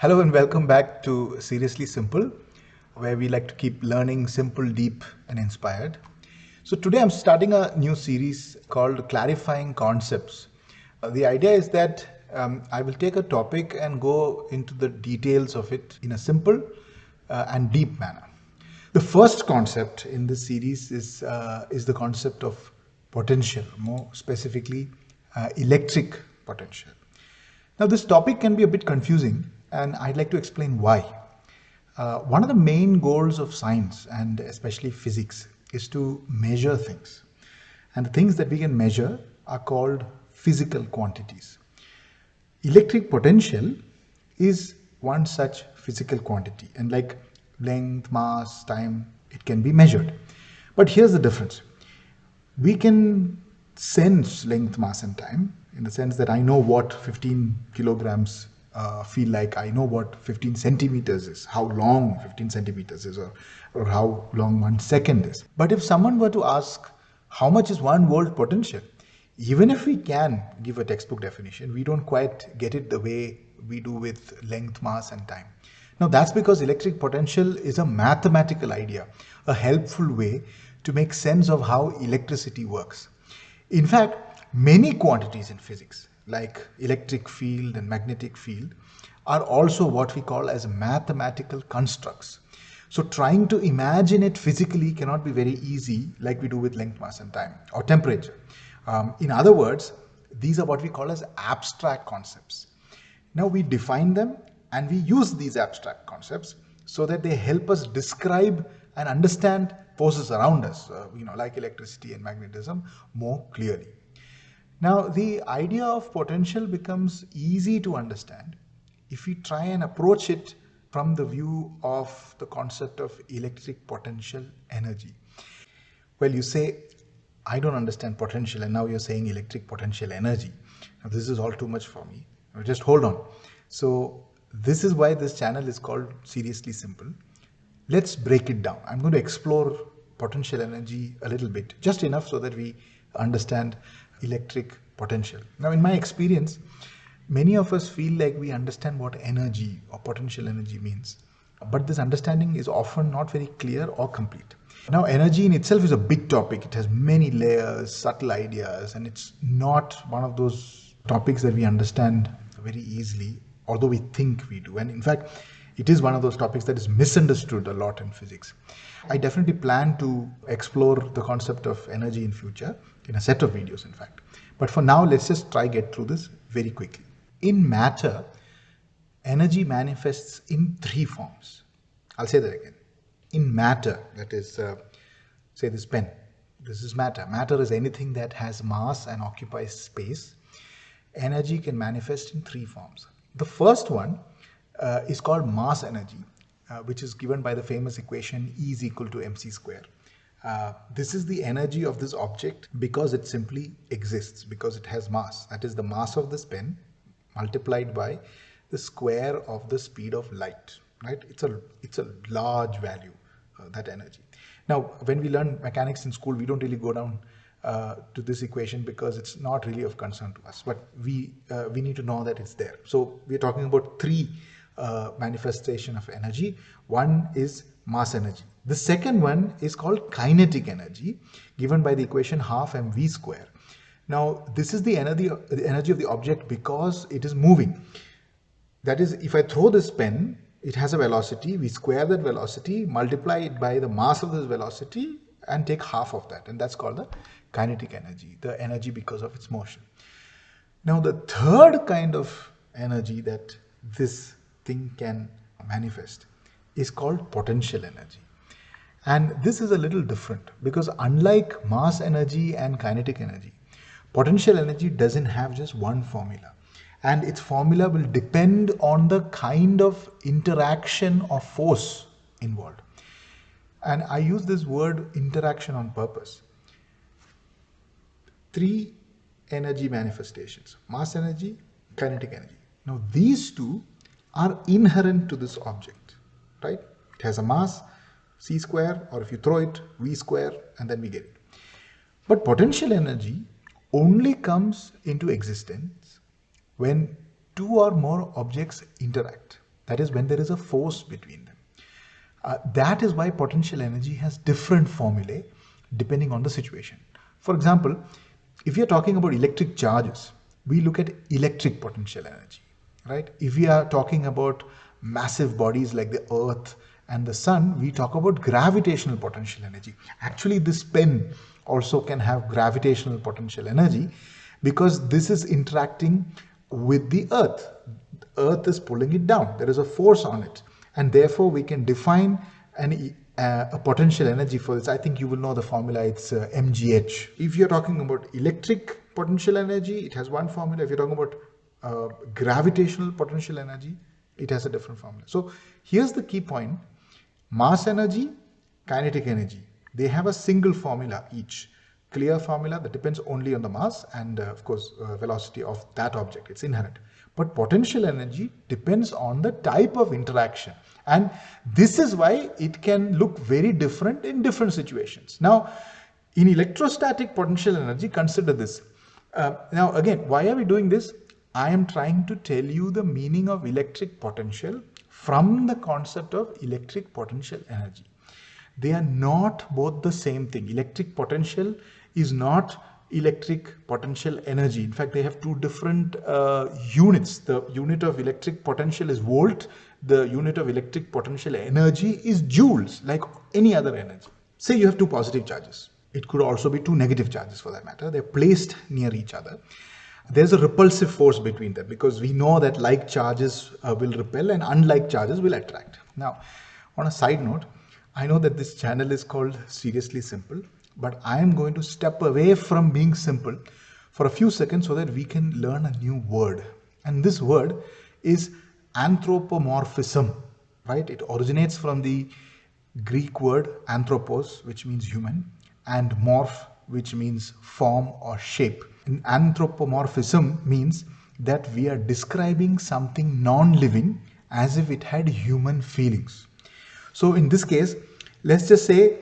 Hello and welcome back to Seriously Simple, where we like to keep learning simple, deep, and inspired. So today I'm starting a new series called Clarifying Concepts. The idea is that I will take a topic and go into the details of it in a simple and deep manner. The first concept in this series is the concept of potential, more specifically electric potential. Now, this topic can be a bit confusing, and I'd like to explain why. One of the main goals of science, and especially physics, is to measure things. And the things that we can measure are called physical quantities. Electric potential is one such physical quantity, and like length, mass, time, it can be measured. But here's the difference. We can sense length, mass, and time in the sense that I know what 15 kilograms feel like. I know what 15 centimeters is, how long 15 centimeters is, or how long 1 second is. But if someone were to ask how much is 1 volt potential, even if we can give a textbook definition, we don't quite get it the way we do with length, mass, and time. Now that's because electric potential is a mathematical idea, a helpful way to make sense of how electricity works. In fact, many quantities in physics, like electric field and magnetic field, are also what we call as mathematical constructs. So trying to imagine it physically cannot be very easy like we do with length, mass, and time, or temperature. In other words, these are what we call as abstract concepts. Now we define them and we use these abstract concepts so that they help us describe and understand forces around us, like electricity and magnetism, more clearly. Now, the idea of potential becomes easy to understand if we try and approach it from the view of the concept of electric potential energy. Well, you say, I don't understand potential, and now you're saying electric potential energy. Now, this is all too much for me. Now, just hold on. So, this is why this channel is called Seriously Simple. Let's break it down. I'm going to explore potential energy a little bit, just enough so that we understand electric potential. Now, in my experience, many of us feel like we understand what energy or potential energy means, but this understanding is often not very clear or complete. Now, energy in itself is a big topic. It has many layers, subtle ideas, and it's not one of those topics that we understand very easily, although we think we do. And in fact, it is one of those topics that is misunderstood a lot in physics. I definitely plan to explore the concept of energy in future in a set of videos, in fact. But for now, let's just try get through this very quickly. In matter, energy manifests in 3 forms. I'll say that again. In matter, that is, say this pen. This is matter. Matter is anything that has mass and occupies space. Energy can manifest in 3 forms. The first one is called mass energy, which is given by the famous equation E is equal to mc square. This is the energy of this object because it simply exists, because it has mass. That is the mass of this pen multiplied by the square of the speed of light. Right? It's a large value, that energy. Now, when we learn mechanics in school, we don't really go down to this equation because it's not really of concern to us. But we need to know that it's there. So we're talking about 3 manifestation of energy. One is mass energy. The second one is called kinetic energy, given by the equation half mv square. Now, this is the energy of the object because it is moving. That is, if I throw this pen, it has a velocity. We square that velocity, multiply it by the mass of this velocity, and take half of that. And that's called the kinetic energy, the energy because of its motion. Now, the third kind of energy that this thing can manifest is called potential energy. And this is a little different because unlike mass energy and kinetic energy, potential energy doesn't have just one formula. And its formula will depend on the kind of interaction or force involved. And I use this word interaction on purpose. 3 energy manifestations: mass energy, kinetic energy. Now, these 2 are inherent to this object, right? It has a mass, c square, or if you throw it, v square, and then we get it. But potential energy only comes into existence when 2 or more objects interact. That is when there is a force between them. That is why potential energy has different formulae depending on the situation. For example, if you're talking about electric charges, we look at electric potential energy, right? If we are talking about massive bodies like the Earth and the Sun, we talk about gravitational potential energy. Actually, this pen also can have gravitational potential energy because this is interacting with the Earth. The Earth is pulling it down. There is a force on it. And therefore, we can define a potential energy for this. I think you will know the formula. It's mgh. If you're talking about electric potential energy, it has one formula. If you're talking about gravitational potential energy, it has a different formula. So here's the key point. Mass energy, kinetic energy, they have a single formula each. Clear formula that depends only on the mass and of course velocity of that object. It's inherent. But potential energy depends on the type of interaction. And this is why it can look very different in different situations. Now, in electrostatic potential energy, consider this. Now, again, why are we doing this? I am trying to tell you the meaning of electric potential from the concept of electric potential energy. They are not both the same thing. Electric potential is not electric potential energy. In fact, they have two different units. The unit of electric potential is volt. The unit of electric potential energy is joules, like any other energy. Say you have two positive charges. It could also be two negative charges for that matter. They're placed near each other. There's a repulsive force between them because we know that like charges will repel and unlike charges will attract. Now, on a side note, I know that this channel is called Seriously Simple, but I am going to step away from being simple for a few seconds so that we can learn a new word. And this word is anthropomorphism, right? It originates from the Greek word anthropos, which means human, and morph, which means form or shape. And anthropomorphism means that we are describing something non-living as if it had human feelings. So in this case, let's just say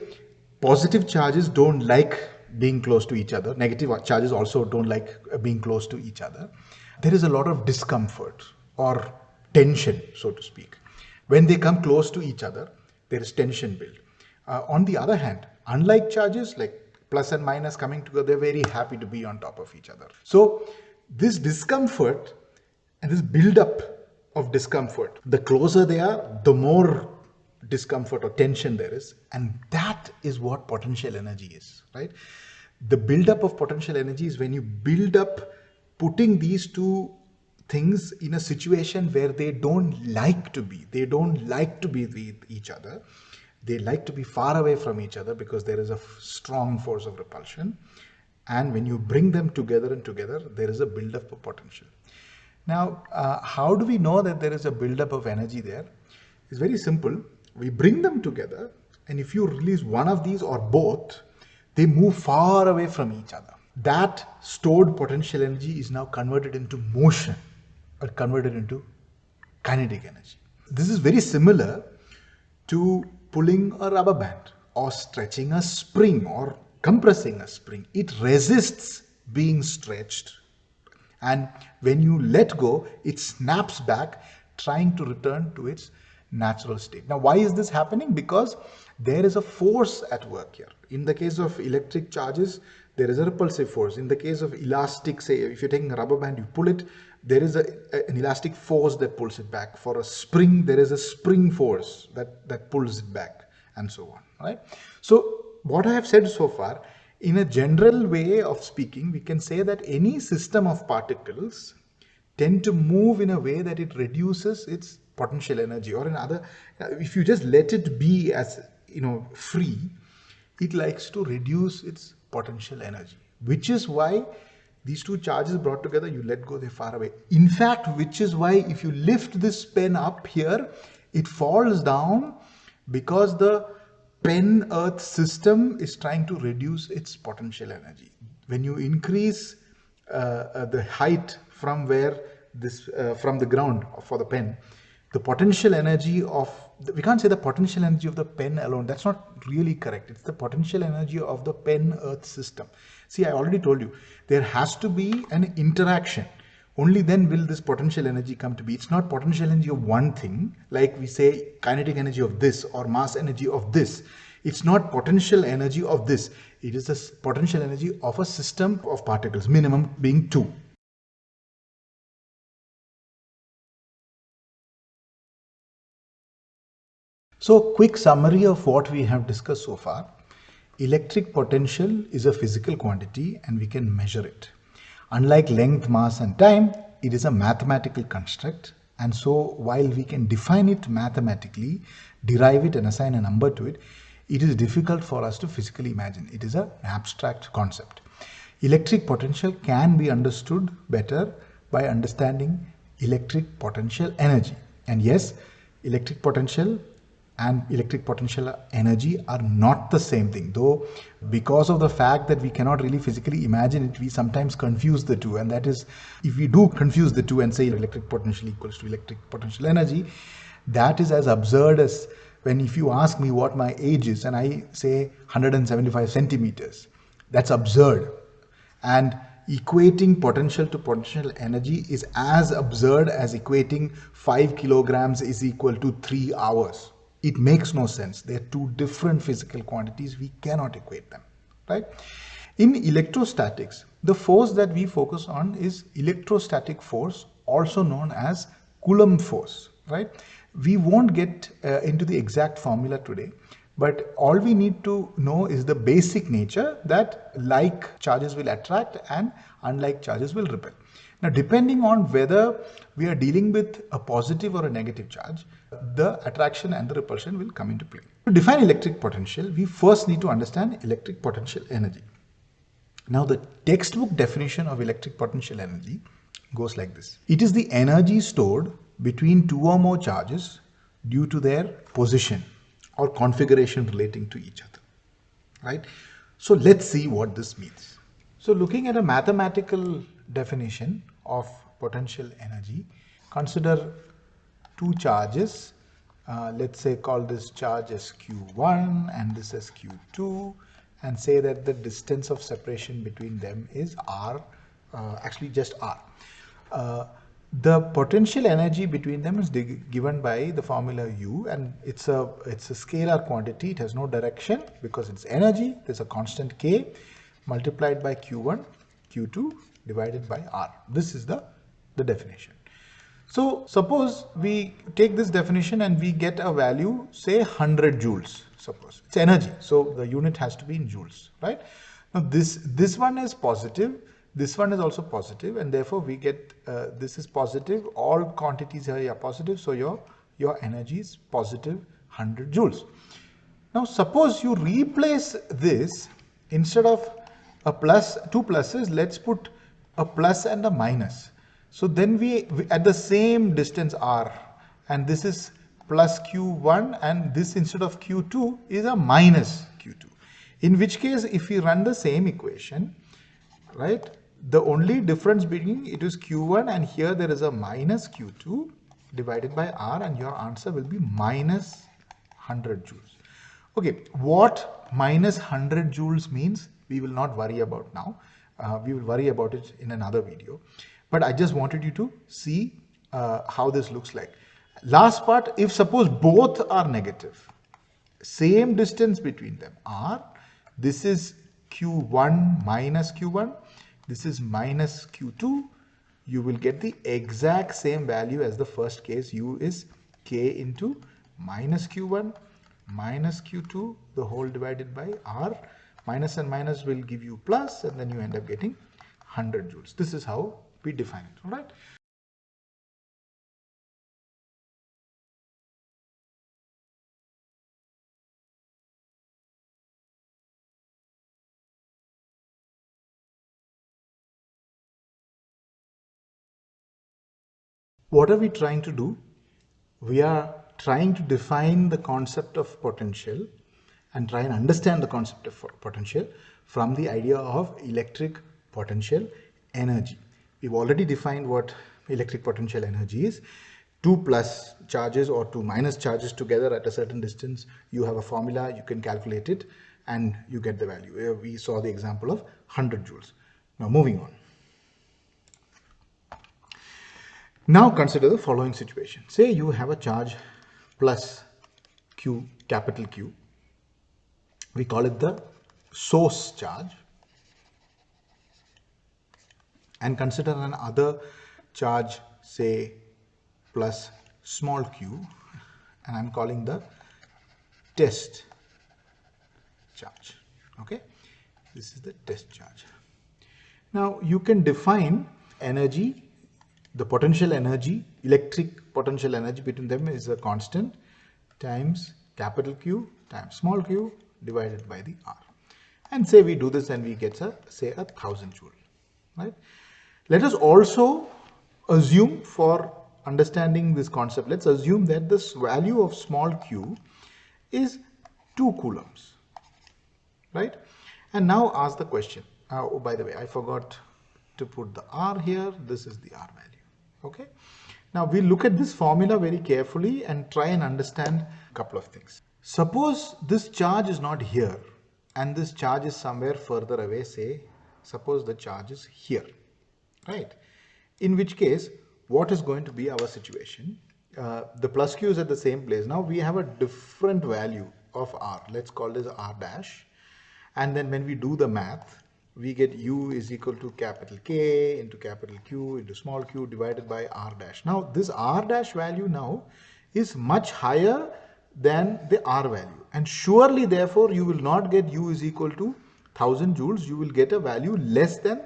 positive charges don't like being close to each other. Negative charges also don't like being close to each other. There is a lot of discomfort or tension, so to speak. When they come close to each other, there is tension built. On the other hand, unlike charges like plus and minus coming together, they're very happy to be on top of each other. So this discomfort and this build-up of discomfort, the closer they are, the more discomfort or tension there is, and that is what potential energy is, right? The build-up of potential energy is when you build up putting these two things in a situation where they don't like to be. They don't like to be with each other. They like to be far away from each other because there is a strong force of repulsion. And when you bring them together and together, there is a build-up of potential. Now, how do we know that there is a build-up of energy there? It's very simple. We bring them together, and if you release one of these or both, they move far away from each other. That stored potential energy is now converted into motion or converted into kinetic energy. This is very similar to pulling a rubber band or stretching a spring or compressing a spring. It resists being stretched, and when you let go, it snaps back, trying to return to its natural state. Now, why is this happening? Because there is a force at work here. In the case of electric charges, there is a repulsive force. In the case of elastic, say if you're taking a rubber band, you pull it, there is an elastic force that pulls it back. For a spring, there is a spring force that pulls it back, and so on, right? So what I have said so far, in a general way of speaking, we can say that any system of particles tend to move in a way that it reduces its potential energy, or if you just let it be as free, it likes to reduce its potential energy, which is why these two charges brought together, you let go, they're far away. In fact, which is why if you lift this pen up here, it falls down because the pen earth system is trying to reduce its potential energy. When you increase the height from where from the ground for the pen, the potential energy of, we can't say the potential energy of the pen alone, that's not really correct. It's the potential energy of the pen earth system. See, I already told you, there has to be an interaction. only then will this potential energy come to be. It's not potential energy of one thing, like we say kinetic energy of this or mass energy of this. It's not potential energy of this. It is the potential energy of a system of particles, minimum being 2. So, quick summary of what we have discussed so far. Electric potential is a physical quantity and we can measure it. Unlike length, mass and time, it is a mathematical construct, and so while we can define it mathematically, derive it and assign a number to it, it is difficult for us to physically imagine. It is an abstract concept. Electric potential can be understood better by understanding electric potential energy. And yes, electric potential and electric potential energy are not the same thing, though because of the fact that we cannot really physically imagine it, we sometimes confuse the two. And that is, if we do confuse the two and say electric potential equals to electric potential energy, that is as absurd as when if you ask me what my age is and I say 175 centimeters. That's absurd. And equating potential to potential energy is as absurd as equating 5 kilograms is equal to 3 hours. It makes no sense. They're two different physical quantities. We cannot equate them, right? In electrostatics, the force that we focus on is electrostatic force, also known as Coulomb force, right? We won't get into the exact formula today, but all we need to know is the basic nature that like charges will attract and unlike charges will repel. Now, depending on whether we are dealing with a positive or a negative charge, the attraction and the repulsion will come into play. To define electric potential, we first need to understand electric potential energy. Now, the textbook definition of electric potential energy goes like this. It is the energy stored between two or more charges due to their position or configuration relating to each other, right? So let's see what this means. So looking at a mathematical definition of potential energy, consider two charges. Let's say call this charge as Q1 and this as Q2, and say that the distance of separation between them is R, actually just R. The potential energy between them is given by the formula U, and it's a scalar quantity. It has no direction because it's energy. There's a constant K multiplied by Q1, Q2 divided by R. This is the definition. So suppose we take this definition and we get a value, say 100 joules. Suppose it's energy, so the unit has to be in joules, right? Now this one is positive. This one is also positive, and therefore we get this is positive. All quantities here are positive, so your energy is positive 100 joules. Now suppose you replace this, instead of a plus, two pluses, let's put a plus and a minus. So then we at the same distance R, and this is plus Q1, and this instead of Q2 is a minus Q2. In which case, if we run the same equation, right, the only difference between it is Q1 and here there is a minus Q2 divided by R, and your answer will be minus 100 joules. Okay, what minus 100 joules means, we will not worry about now. We will worry about it in another video. But I just wanted you to see how this looks like. Last part, if suppose both are negative, same distance between them R, this is Q1 minus Q1, this is minus Q2, you will get the exact same value as the first case. U is K into minus Q1 minus Q2, the whole divided by R. Minus and minus will give you plus, and then you end up getting 100 joules. This is how we define it, all right? What are we trying to do? We are trying to define the concept of potential and try and understand the concept of potential from the idea of electric potential energy. We've already defined what electric potential energy is. Two plus charges or two minus charges together at a certain distance, you have a formula, you can calculate it and you get the value. We saw the example of 100 joules. Now moving on. Now consider the following situation. Say you have a charge plus Q, capital Q. We call it the source charge. And consider another charge, say plus small q, and I'm calling the test charge. Okay, this is the test charge. Now you can define energy, the potential energy, electric potential energy between them is a constant times capital Q times small q divided by the R. And say we do this and we get say 1000 joule, right? Let us also assume, for understanding this concept, let's assume that this value of small q is 2 coulombs, right? And now ask the question. Oh, by the way, I forgot to put the R here. This is the R value. Okay. Now we look at this formula very carefully and try and understand a couple of things. Suppose this charge is not here and this charge is somewhere further away. Say, suppose the charge is here, right? In which case, what is going to be our situation? The plus q is at the same place. Now we have a different value of R. Let's call this R dash. And then when we do the math, we get U is equal to capital K into capital Q into small q divided by R dash. Now this R dash value now is much higher than the R value. And surely therefore you will not get U is equal to 1000 joules. You will get a value less than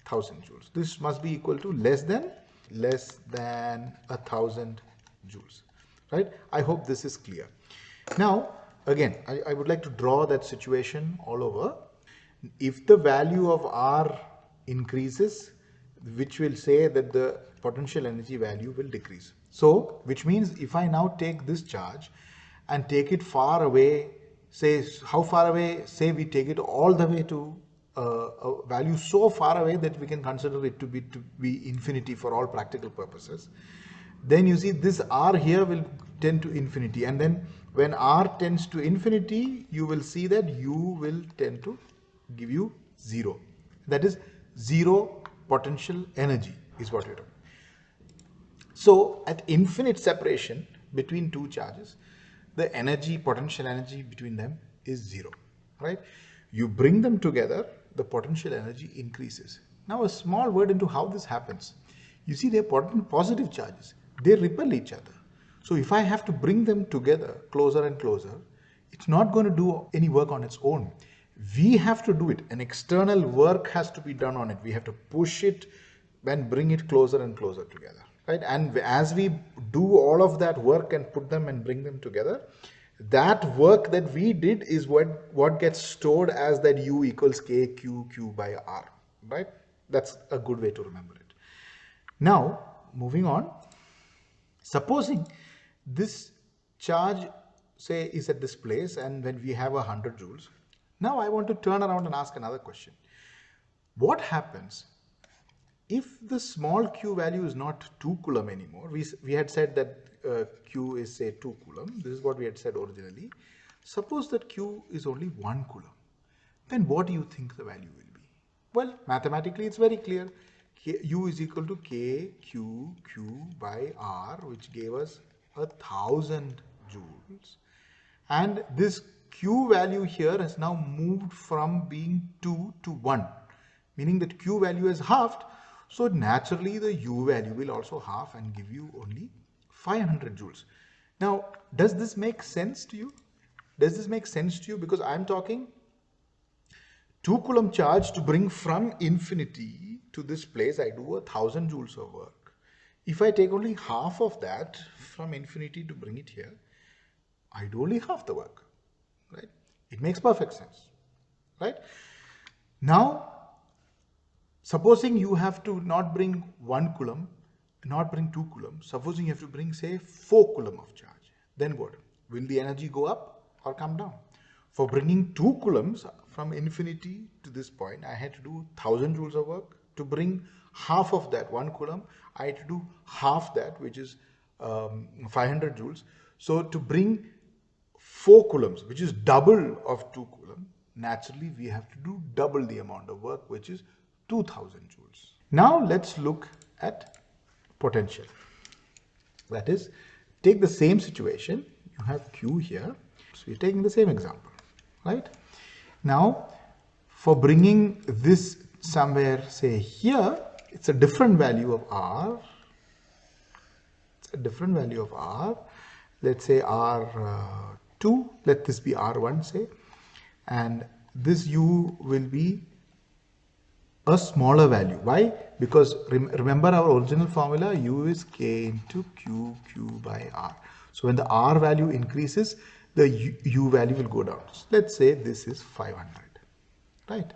1000 joules. This must be equal to less than 1000 joules, right? I hope this is clear. Now again, I would like to draw that situation all over. If the value of R increases, which will say that the potential energy value will decrease. So which means if I now take this charge and take it far away, say how far away, say we take it all the way to a value so far away that we can consider it to be infinity for all practical purposes, then you see this R here will tend to infinity, and then when R tends to infinity, you will see that U will tend to give you 0. That is 0 potential energy is what you're talking. So at infinite separation between two charges, the energy, potential energy between them is 0, right? You bring them together, the potential energy increases. Now a small word into how this happens. You see, they're positive charges. They repel each other. So if I have to bring them together closer and closer, it's not going to do any work on its own. We have to do it. An external work has to be done on it. We have to push it and bring it closer and closer together, right? And as we do all of that work and put them and bring them together, that work that we did is what gets stored as that U equals K Q Q by R, right? That's a good way to remember it. Now, moving on, supposing this charge, say, is at this place and when we have 100 joules, now I want to turn around and ask another question. What happens if the small q value is not 2 coulomb anymore? We had said that q is, say, 2 coulomb. This is what we had said originally. Suppose that q is only 1 coulomb. Then what do you think the value will be? Well, mathematically it's very clear. U is equal to K Q Q by R, which gave us 1000 joules. And this Q value here has now moved from being 2 to 1, meaning that Q value is halved. So naturally the U value will also half and give you only 500 joules. Now, does this make sense to you? Does this make sense to you? Because I'm talking 2 coulomb charge to bring from infinity to this place, I do 1000 joules of work. If I take only half of that from infinity to bring it here, I do only half the work, right? It makes perfect sense, right? Now, supposing you have to not bring 1 coulomb, not bring 2 coulomb, supposing you have to bring, say, 4 coulomb of charge, then what? Will the energy go up or come down? For bringing 2 coulombs from infinity to this point, I had to do 1000 joules of work. To bring half of that, 1 coulomb, I had to do half that, which is 500 joules. So to bring 4 coulombs, which is double of 2 coulomb, naturally we have to do double the amount of work, which is 2000 joules. Now let's look at potential. That is, take the same situation, you have Q here. So we're taking the same example, right? Now, for bringing this somewhere, say here, it's a different value of R. It's a different value of R. Let's say R2, let this be R1, say. And this U will be a smaller value. Why? Because remember our original formula, U is K into Q by R. So when the R value increases, the U value will go down. So let's say this is 500, right?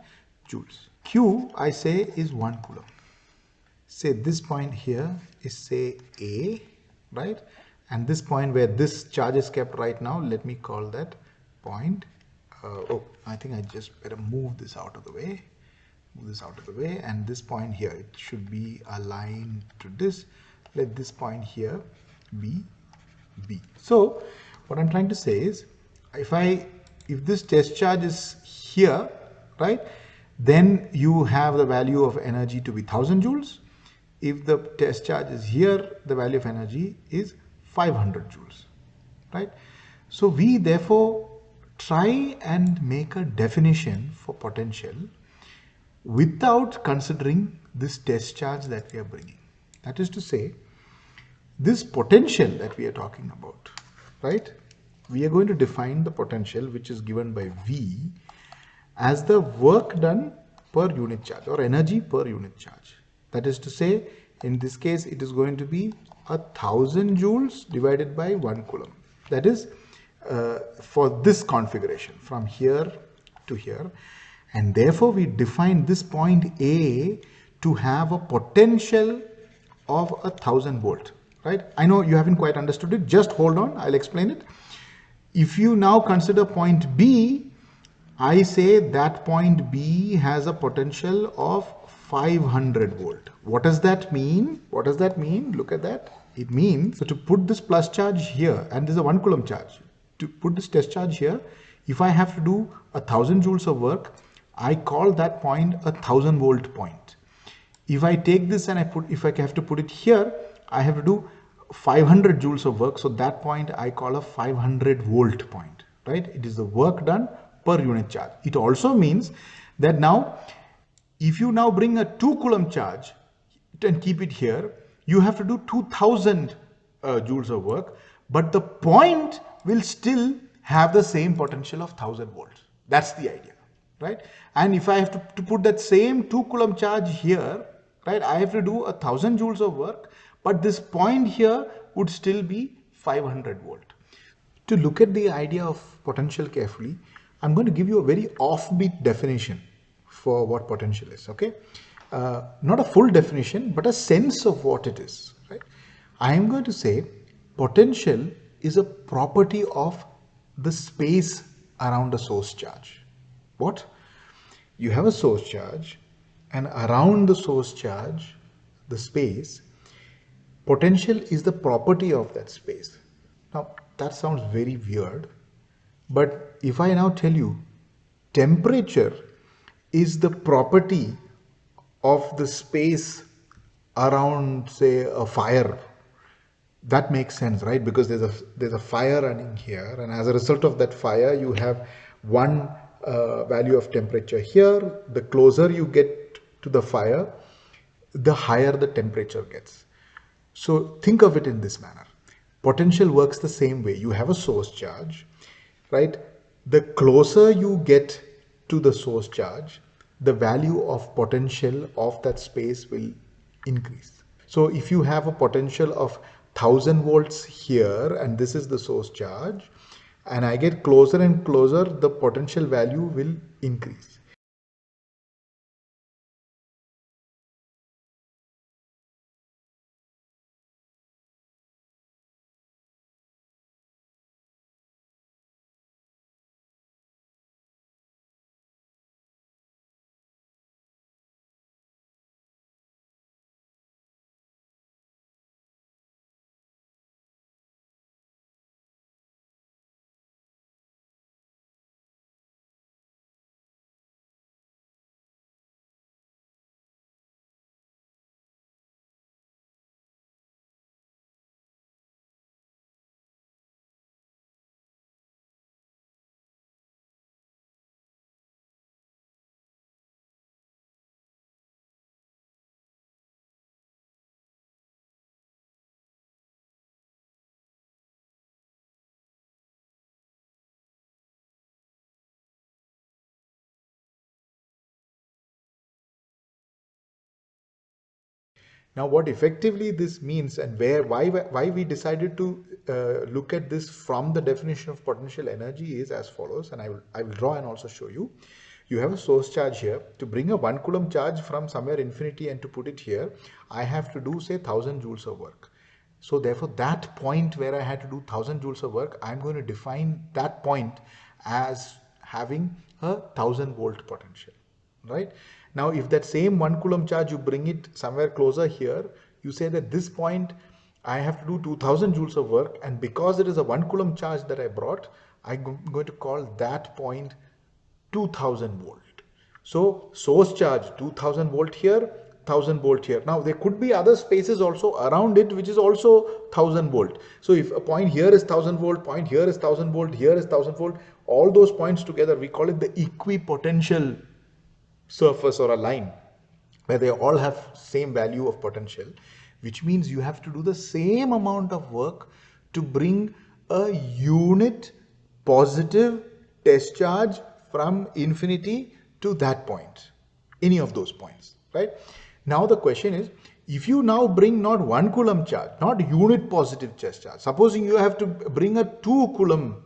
Joules. Q, I say, is 1 coulomb. Say this point here is, say, A, right? And this point where this charge is kept right now, let me call that point. I think I just better move this out of the way. Move this out of the way, and this point here, it should be aligned to this. Let this point here be B. So what I'm trying to say is, if this test charge is here, right, then you have the value of energy to be 1000 joules. If the test charge is here, the value of energy is 500 joules, right? So we therefore try and make a definition for potential without considering this test charge that we are bringing. That is to say, this potential that we are talking about, right? We are going to define the potential, which is given by V, as the work done per unit charge or energy per unit charge. That is to say, in this case, it is going to be 1000 joules divided by 1 coulomb. That is for this configuration from here to here. And therefore, we define this point A to have a potential of 1000 volt, right? I know you haven't quite understood it. Just hold on, I'll explain it. If you now consider point B, I say that point B has a potential of 500 volt. What does that mean? What does that mean? Look at that. It means, so to put this plus charge here, and this is a 1 coulomb charge, to put this test charge here, if I have to do 1000 joules of work, I call that point a 1000 volt point. If I take this and if I have to put it here, I have to do 500 joules of work. So that point I call a 500 volt point, right? It is the work done per unit charge. It also means that now, if you now bring a 2 coulomb charge and keep it here, you have to do 2000 joules of work, but the point will still have the same potential of 1000 volts. That's the idea, right? And if I have to put that same 2 coulomb charge here, right, I have to do 1000 joules of work, but this point here would still be 500 volt. To look at the idea of potential carefully, I'm going to give you a very offbeat definition for what potential is, okay? Not a full definition, but a sense of what it is, right? I am going to say potential is a property of the space around a source charge. What? You have a source charge, and around the source charge, the space, potential is the property of that space. Now, that sounds very weird, but if I now tell you temperature is the property of the space around, say, a fire, that makes sense, right? Because there's a fire running here, and as a result of that fire, you have one value of temperature here. The closer you get to the fire, the higher the temperature gets. So think of it in this manner. Potential works the same way. You have a source charge, right? The closer you get to the source charge, the value of potential of that space will increase. So if you have a potential of 1000 volts here, and this is the source charge, and I get closer and closer, the potential value will increase. Now, what effectively this means and why we decided to look at this from the definition of potential energy is as follows, and I will draw and also show you. You have a source charge here. To bring a 1 coulomb charge from somewhere infinity and to put it here, I have to do say 1000 joules of work. So therefore, that point where I had to do 1000 joules of work, I'm going to define that point as having a 1000-volt potential, right? Now, if that same 1 coulomb charge, you bring it somewhere closer here, you say that this point, I have to do 2000 joules of work, and because it is a 1 coulomb charge that I brought, I'm going to call that point 2000 volt. So source charge 2000 volt here, 1000 volt here. Now there could be other spaces also around it which is also 1000 volt. So if a point here is 1000 volt, point here is 1000 volt, here is 1000 volt, all those points together, we call it the equipotential surface or a line where they all have same value of potential, which means you have to do the same amount of work to bring a unit positive test charge from infinity to that point, any of those points, right? Now the question is, if you now bring not 1 coulomb charge, not unit positive test charge, supposing you have to bring a 2 coulomb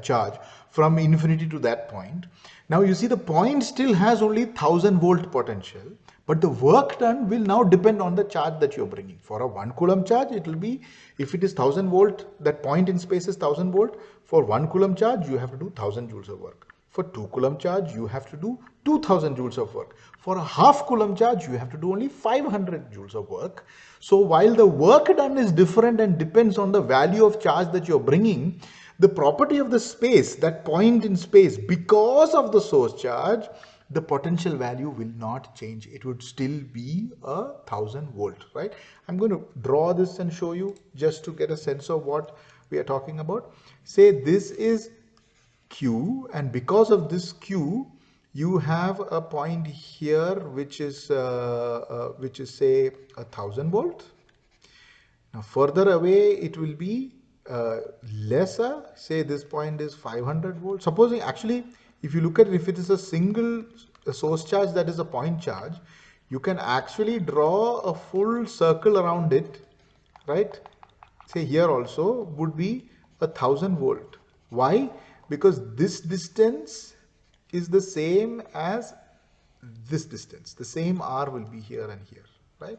charge from infinity to that point, now you see the point still has only 1000 volt potential, but the work done will now depend on the charge that you're bringing. For a 1 coulomb charge, it will be, if it is 1000 volt, that point in space is 1000 volt. For 1 coulomb charge, you have to do 1000 joules of work. For 2 coulomb charge, you have to do 2000 joules of work. For a half coulomb charge, you have to do only 500 joules of work. So while the work done is different and depends on the value of charge that you're bringing, the property of the space, that point in space, because of the source charge, the potential value will not change. It would still be 1000 volt, right? I'm going to draw this and show you just to get a sense of what we are talking about. Say this is Q, and because of this Q, you have a point here which is say 1000 volt. Now further away it will be lesser. Say this point is 500 volt. Supposing actually, if you look at it, if it is a single source charge that is a point charge, you can actually draw a full circle around it, right? Say here also would be 1000 volt. Why? Because this distance is the same as this distance. The same R will be here and here, right?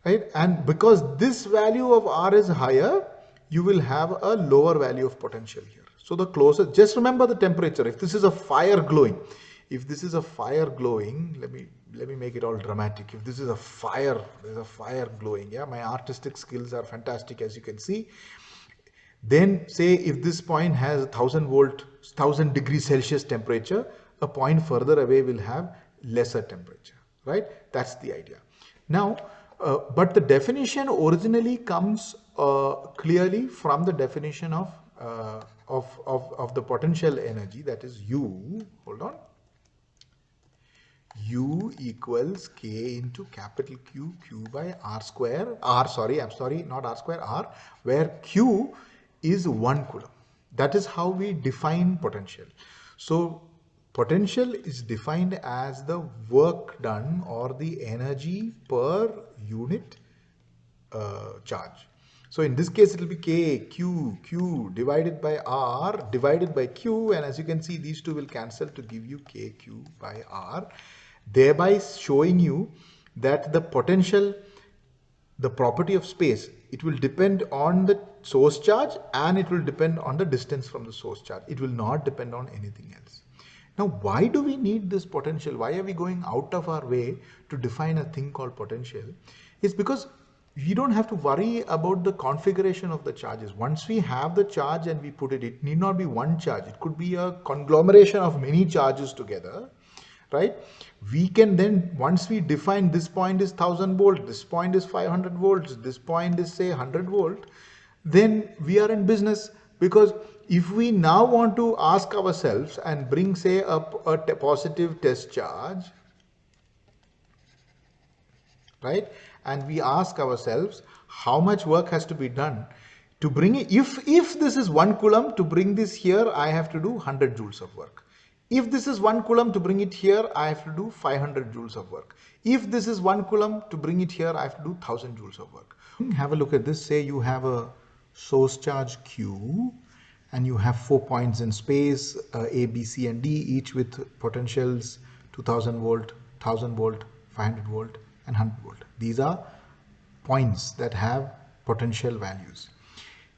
Right? And because this value of R is higher, you will have a lower value of potential here. So the closer, just remember the temperature. If this is a fire glowing, let me make it all dramatic. If this is a fire, there's a fire glowing. Yeah, my artistic skills are fantastic, as you can see. Then say if this point has 1000 volt, 1000 degrees Celsius temperature, a point further away will have lesser temperature, right? That's the idea. Now, but the definition originally comes clearly from the definition of the potential energy, that is U. Hold on. U equals K into capital Q, Q by R square. Not R square, R, where Q is 1 coulomb. That is how we define potential. So potential is defined as the work done or the energy per unit charge. So in this case, it will be K, Q divided by R divided by Q, and as you can see, these two will cancel to give you K, Q by R, thereby showing you that the potential, the property of space, it will depend on the source charge and it will depend on the distance from the source charge. It will not depend on anything else. Now, why do we need this potential? Why are we going out of our way to define a thing called potential? It's because we don't have to worry about the configuration of the charges. Once we have the charge and we put it, it need not be one charge. It could be a conglomeration of many charges together, right? We can then, once we define this point is 1000 volt, this point is 500 volts, this point is say 100 volt, then we are in business. Because if we now want to ask ourselves and bring say a positive test charge, right? And we ask ourselves how much work has to be done to bring it. If this is 1 coulomb, to bring this here, I have to do 100 joules of work. If this is 1 coulomb, to bring it here, I have to do 500 joules of work. If this is 1 coulomb, to bring it here, I have to do 1000 joules of work. Have a look at this. Say you have a source charge Q and you have 4 points in space, A, B, C and D, each with potentials 2000 volt, 1000 volt, 500 volt and 100 volt. These are points that have potential values.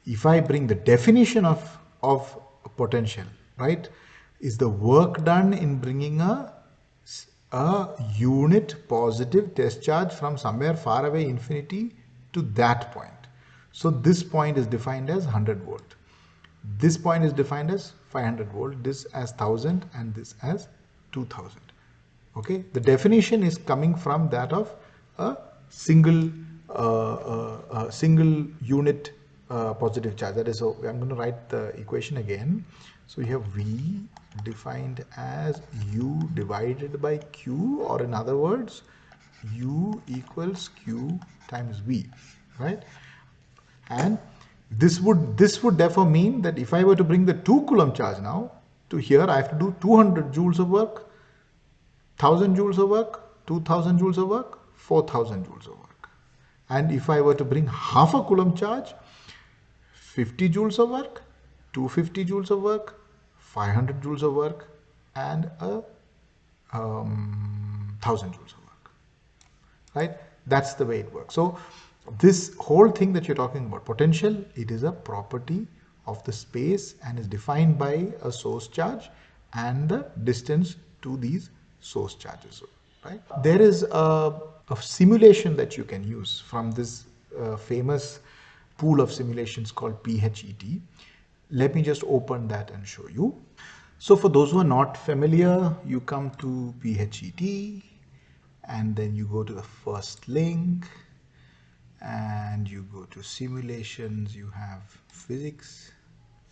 If I bring the definition of potential, right, is the work done in bringing a unit positive test charge from somewhere far away infinity to that point. So this point is defined as 100 volt. This point is defined as 500 volt, this as 1000 and this as 2000. Okay, the definition is coming from that of a single unit positive charge. That is, so I'm going to write the equation again. So we have V defined as U divided by Q, or in other words, U equals Q times V, right? And this would therefore mean that if I were to bring the 2 coulomb charge now to here, I have to do 200 joules of work, 1000 joules of work, 2000 joules of work, 4000 joules of work. And if I were to bring half a coulomb charge, 50 joules of work, 250 joules of work, 500 joules of work and 1000 joules of work, right? That's the way it works. So this whole thing that you're talking about, potential, it is a property of the space and is defined by a source charge and the distance to these source charges, right? There is a simulation that you can use from this famous pool of simulations called PhET. Let me just open that and show you. So for those who are not familiar, you come to PhET and then you go to the first link and you go to simulations, you have physics.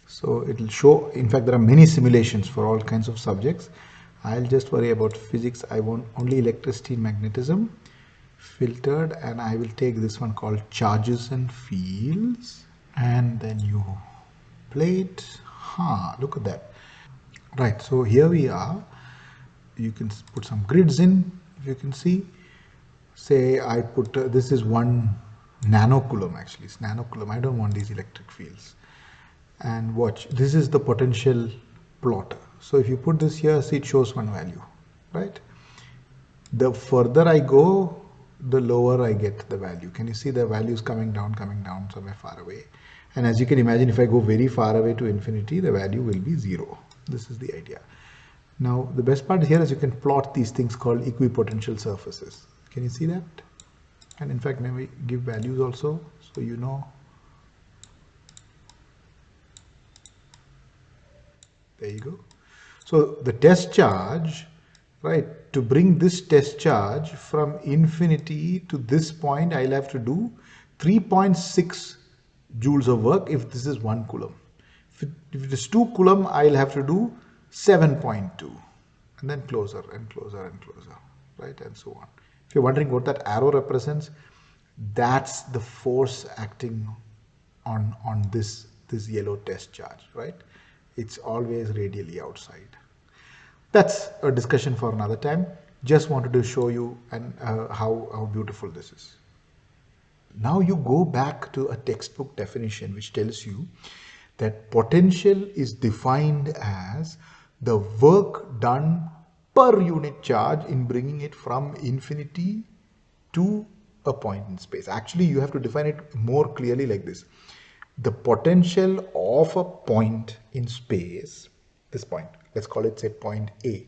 So it will show, in fact, there are many simulations for all kinds of subjects. I'll just worry about physics. I want only electricity and magnetism filtered, and I will take this one called charges and fields, and then you play it. Look at that. Right, so here we are. You can put some grids in, if you can see. Say I put, this is 1 nanocoulomb, actually it's nanocoulomb. I don't want these electric fields. And watch, this is the potential plotter. So if you put this here, see, it shows one value, right? The further I go, the lower I get the value. Can you see the values coming down somewhere far away? And as you can imagine, if I go very far away to infinity, the value will be 0. This is the idea. Now, the best part here is you can plot these things called equipotential surfaces. Can you see that? And in fact, maybe give values also, so you know. There you go. So the test charge, right, to bring this test charge from infinity to this point, I'll have to do 3.6 joules of work if this is 1 coulomb. If it is 2 coulomb, I'll have to do 7.2 and then closer and closer and closer, right, and so on. If you're wondering what that arrow represents, that's the force acting on this yellow test charge, right? It's always radially outside. That's a discussion for another time. Just wanted to show you how beautiful this is. Now you go back to a textbook definition which tells you that potential is defined as the work done per unit charge in bringing it from infinity to a point in space. Actually, you have to define it more clearly like this. The potential of a point in space, this point, let's call it, say, point A.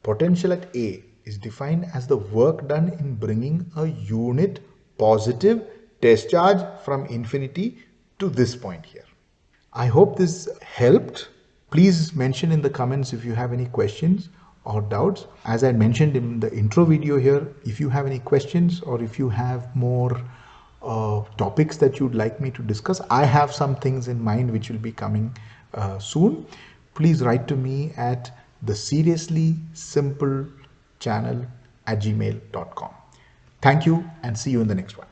Potential at A is defined as the work done in bringing a unit positive test charge from infinity to this point here. I hope this helped. Please mention in the comments if you have any questions or doubts. As I mentioned in the intro video here, if you have any questions or if you have more topics that you'd like me to discuss, I have some things in mind which will be coming soon. Please write to me at theseriouslysimplechannel@gmail.com. Thank you and see you in the next one.